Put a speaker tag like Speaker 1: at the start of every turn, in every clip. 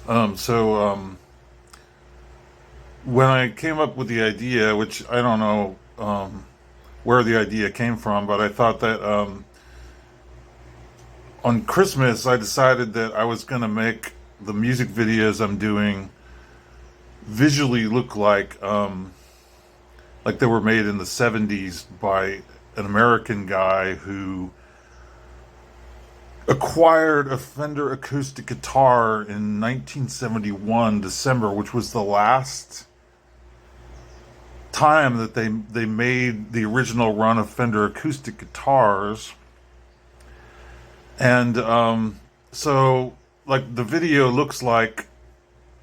Speaker 1: So when I came up with the idea, which I don't know where the idea came from, but I thought that on Christmas I decided that I was going to make the music videos I'm doing visually look like they were made in the 70s by an American guy who acquired a Fender acoustic guitar in 1971 December, which was the last time that they made the original run of Fender acoustic guitars. And so like the video looks like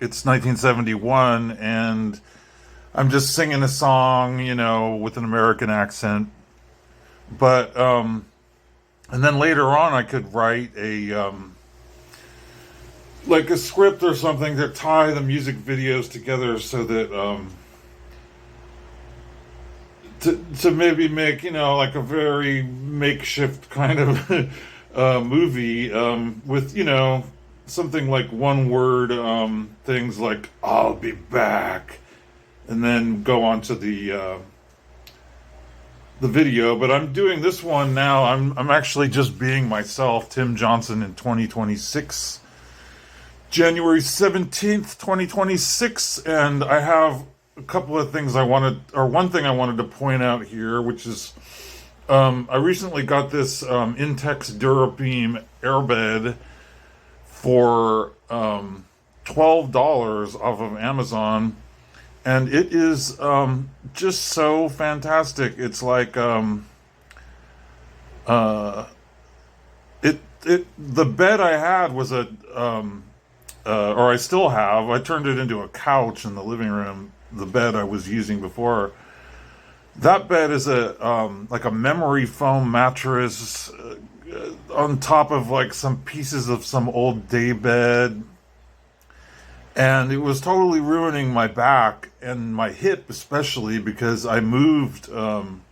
Speaker 1: it's 1971 and I'm just singing a song, with an American accent. But and then later on I could write like a script or something to tie the music videos together so that to maybe make like a very makeshift kind of movie with something like one word things like "I'll be back," and then go on to the video. But I'm doing this one now. I'm actually just being myself, Tim Johnson, in 2026, January 17th, 2026, and I have a couple of things one thing I wanted to point out here, which is I recently got this Intex Durabeam airbed for $12 off of Amazon, and it is just so fantastic. It's like the bed I had was or I still have. I turned it into a couch in the living room. The bed I was using before. That bed is like a memory foam mattress on top of like some pieces of some old day bed, and it was totally ruining my back and my hip, especially because I moved from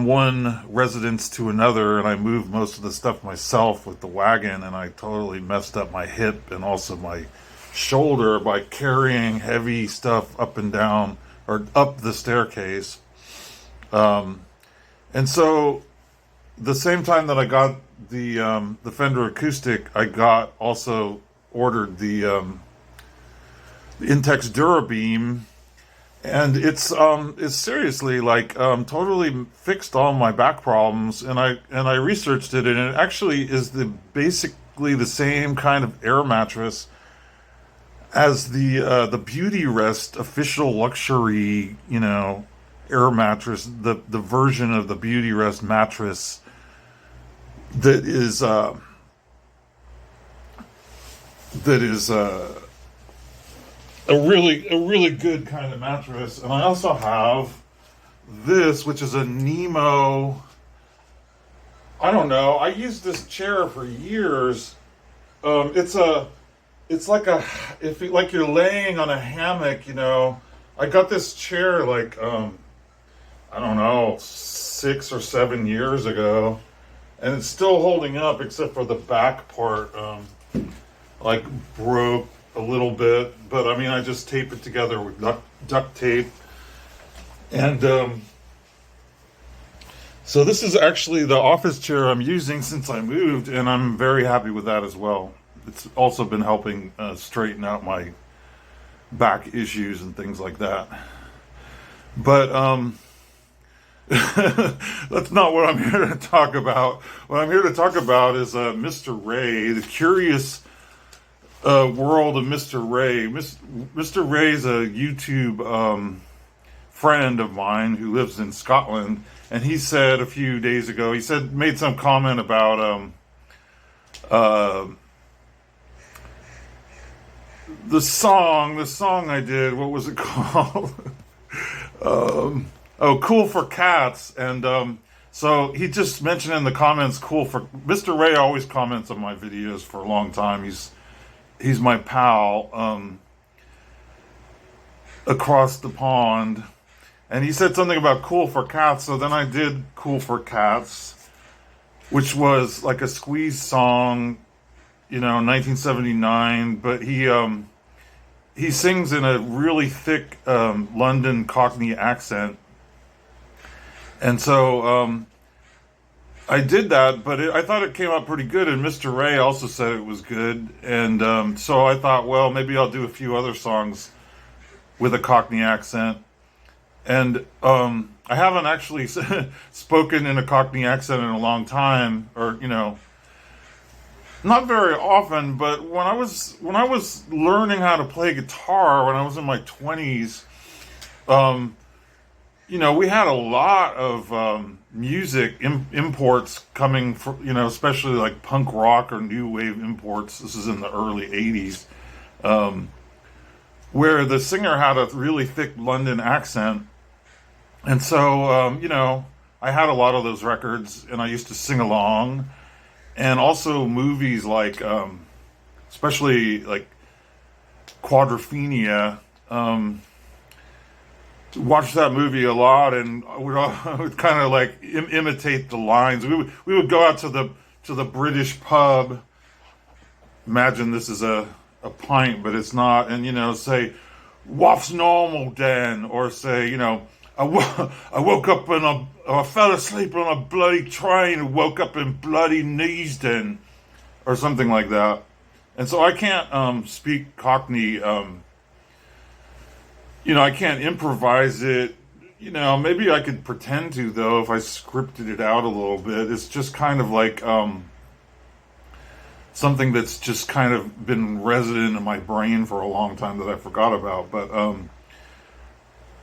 Speaker 1: one residence to another, and I moved most of the stuff myself with the wagon, and I totally messed up my hip and also my shoulder by carrying heavy stuff up and down or up the staircase. And so the same time that I got the Fender acoustic, I got also ordered the Intex Durabeam, and it's seriously like totally fixed all my back problems. And I researched it, and it actually is basically the same kind of air mattress as the Beauty Rest official luxury, air mattress, the version of the Beauty Rest mattress that is a really good kind of mattress. And I also have this, which is a Nemo. I don't know. I used this chair for years. It's like if like you're laying on a hammock. I got this chair like I don't know, 6 or 7 years ago, and it's still holding up except for the back part like broke a little bit. But I mean, I just tape it together with duct tape. And so this is actually the office chair I'm using since I moved, and I'm very happy with that as well. It's also been helping straighten out my back issues and things like that. But that's not what I'm here to talk about. What I'm here to talk about is Mr. Ray, the curious world of Mr. Ray. Mr. Ray's a YouTube friend of mine who lives in Scotland, and he said a few days ago, made some comment about the song I did. What was it called? Cool for Cats. And so he just mentioned in the comments, Mr. Ray always comments on my videos for a long time. He's my pal across the pond. And he said something about Cool for Cats. So then I did Cool for Cats, which was like a Squeeze song 1979, but he sings in a really thick London Cockney accent, and so I did that, but I thought it came out pretty good, and Mr. Ray also said it was good, and so I thought, well, maybe I'll do a few other songs with a Cockney accent, and I haven't actually spoken in a Cockney accent in a long time, or not very often. But when I was learning how to play guitar when I was in my 20s, um, we had a lot of music imports coming from, especially like punk rock or new wave imports. This is in the early 80s, where the singer had a really thick London accent. And so, I had a lot of those records and I used to sing along. And also movies like, especially like Quadrophenia. Watched that movie a lot, and I would kind of like imitate the lines. We would go out to the British pub. Imagine this is a pint, but it's not, and say, "What's normal, Dan?" Or say, I woke up I fell asleep on a bloody train and woke up in bloody Neasden, or something like that. And so I can't speak Cockney. I can't improvise it. Maybe I could pretend to, though, if I scripted it out a little bit. It's just kind of like something that's just kind of been resident in my brain for a long time that I forgot about. But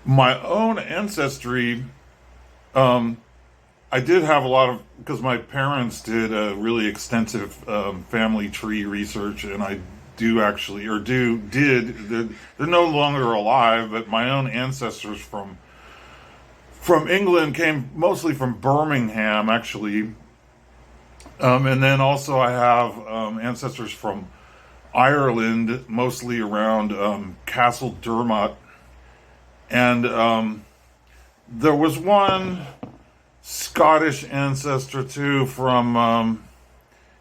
Speaker 1: my own ancestry, I did have a lot of, because my parents did a really extensive family tree research, and I do actually, or they're no longer alive, but my own ancestors from England came mostly from Birmingham, actually. And then also I have ancestors from Ireland, mostly around Castle Dermot. And there was one Scottish ancestor too from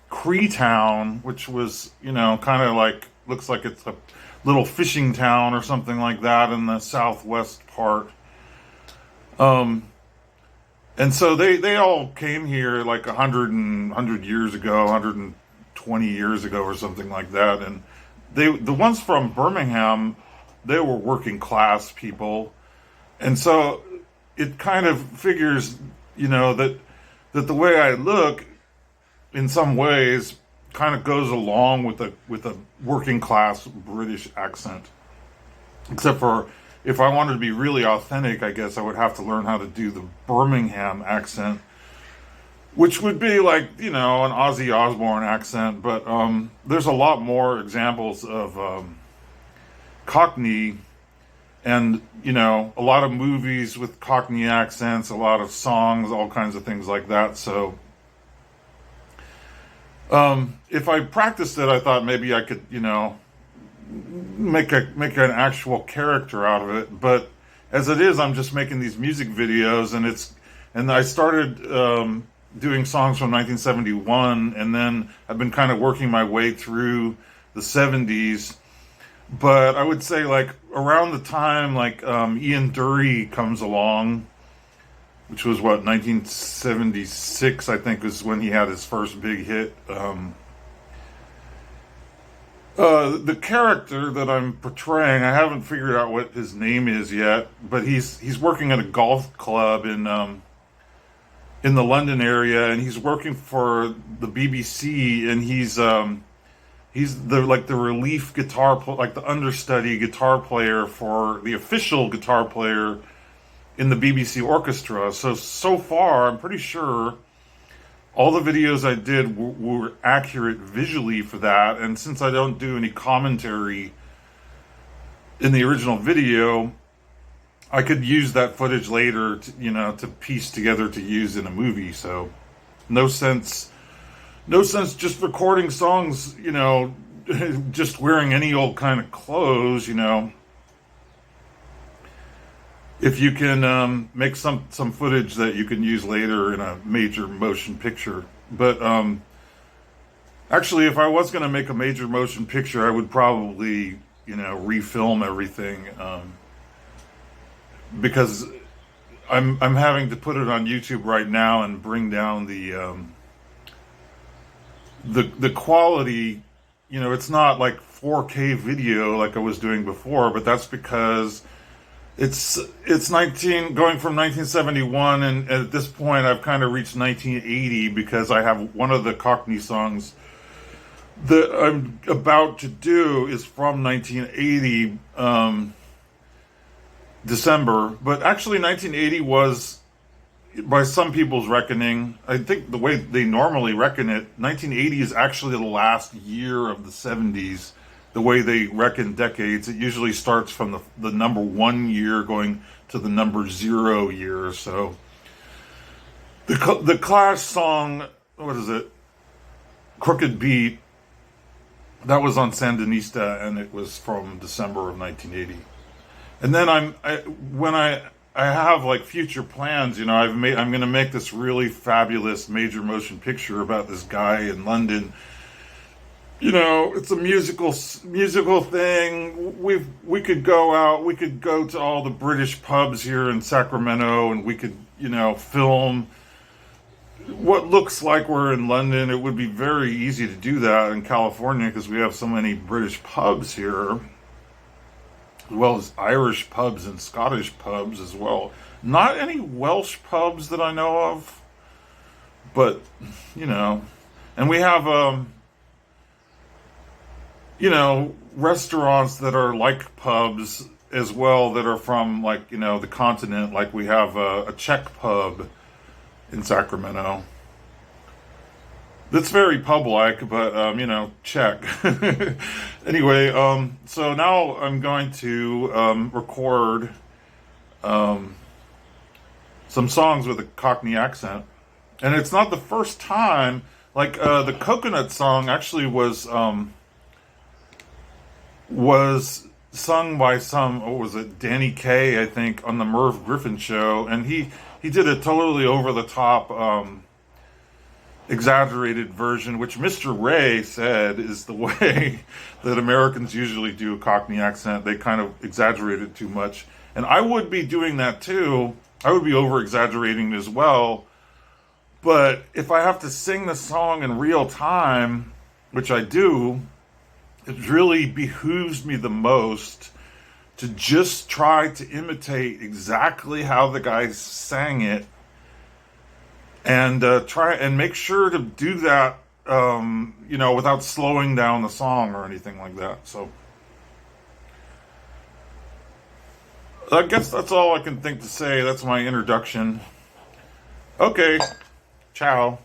Speaker 1: Creetown, which was, kind of like, looks like it's a little fishing town or something like that in the southwest part. And so they all came here like 100 years ago, 120 years ago or something like that. And the ones from Birmingham, they were working class people. And so it kind of figures, that the way I look in some ways kind of goes along with a working class British accent. Except for if I wanted to be really authentic, I guess I would have to learn how to do the Birmingham accent, which would be like, an Ozzy Osbourne accent. But there's a lot more examples of Cockney, and, a lot of movies with Cockney accents, a lot of songs, all kinds of things like that. So if I practiced it, I thought maybe I could, make an actual character out of it. But as it is, I'm just making these music videos, and I started doing songs from 1971, and then I've been kind of working my way through the 70s. But I would say like around the time like Ian Dury comes along, which was 1976, I think, was when he had his first big hit. The character that I'm portraying, I haven't figured out what his name is yet, but he's working at a golf club in the London area, and he's working for the BBC, and he's the relief guitar, like the understudy guitar player for the official guitar player in the BBC orchestra. So far, I'm pretty sure all the videos I did were accurate visually for that. And since I don't do any commentary in the original video, I could use that footage later to piece together to use in a movie. So no sense just recording songs, just wearing any old kind of clothes, if you can make some footage that you can use later in a major motion picture. But Actually, if I was going to make a major motion picture, I would probably, refilm everything, because I'm having to put it on YouTube right now and bring down the quality. It's not like 4K video like I was doing before, but that's because it's 19 going from 1971, and at this point I've kind of reached 1980 because I have one of the Cockney songs that I'm about to do is from 1980, December. But actually 1980 was, by some people's reckoning, I think the way they normally reckon it, 1980 is actually the last year of the 70s. The way they reckon decades, it usually starts from the number 1 year going to the number 0 year. So the Clash song, what is it? Crooked Beat, that was on Sandinista, and it was from December of 1980. And then when I have like future plans, I'm going to make this really fabulous major motion picture about this guy in London. It's a musical thing. We could go out, we could go to all the British pubs here in Sacramento, and we could, film what looks like we're in London. It would be very easy to do that in California because we have so many British pubs here, as well as Irish pubs and Scottish pubs as well. Not any Welsh pubs that I know of, but, and we have, restaurants that are like pubs as well that are from like, the continent. Like we have a Czech pub in Sacramento. That's very pub-like, but, Czech. Anyway, so now I'm going to record some songs with a Cockney accent. And it's not the first time. Like, the Coconut song actually was sung by what was it, Danny Kaye, I think, on the Merv Griffin show, and he did a totally over-the-top, exaggerated version, which Mr. Ray said is the way that Americans usually do a Cockney accent. They kind of exaggerate it too much, and I would be doing that too. I would be over-exaggerating as well, but if I have to sing the song in real time, which I do, it really behooves me the most to just try to imitate exactly how the guys sang it, and try and make sure to do that, without slowing down the song or anything like that. So I guess that's all I can think to say. That's my introduction. Okay, ciao.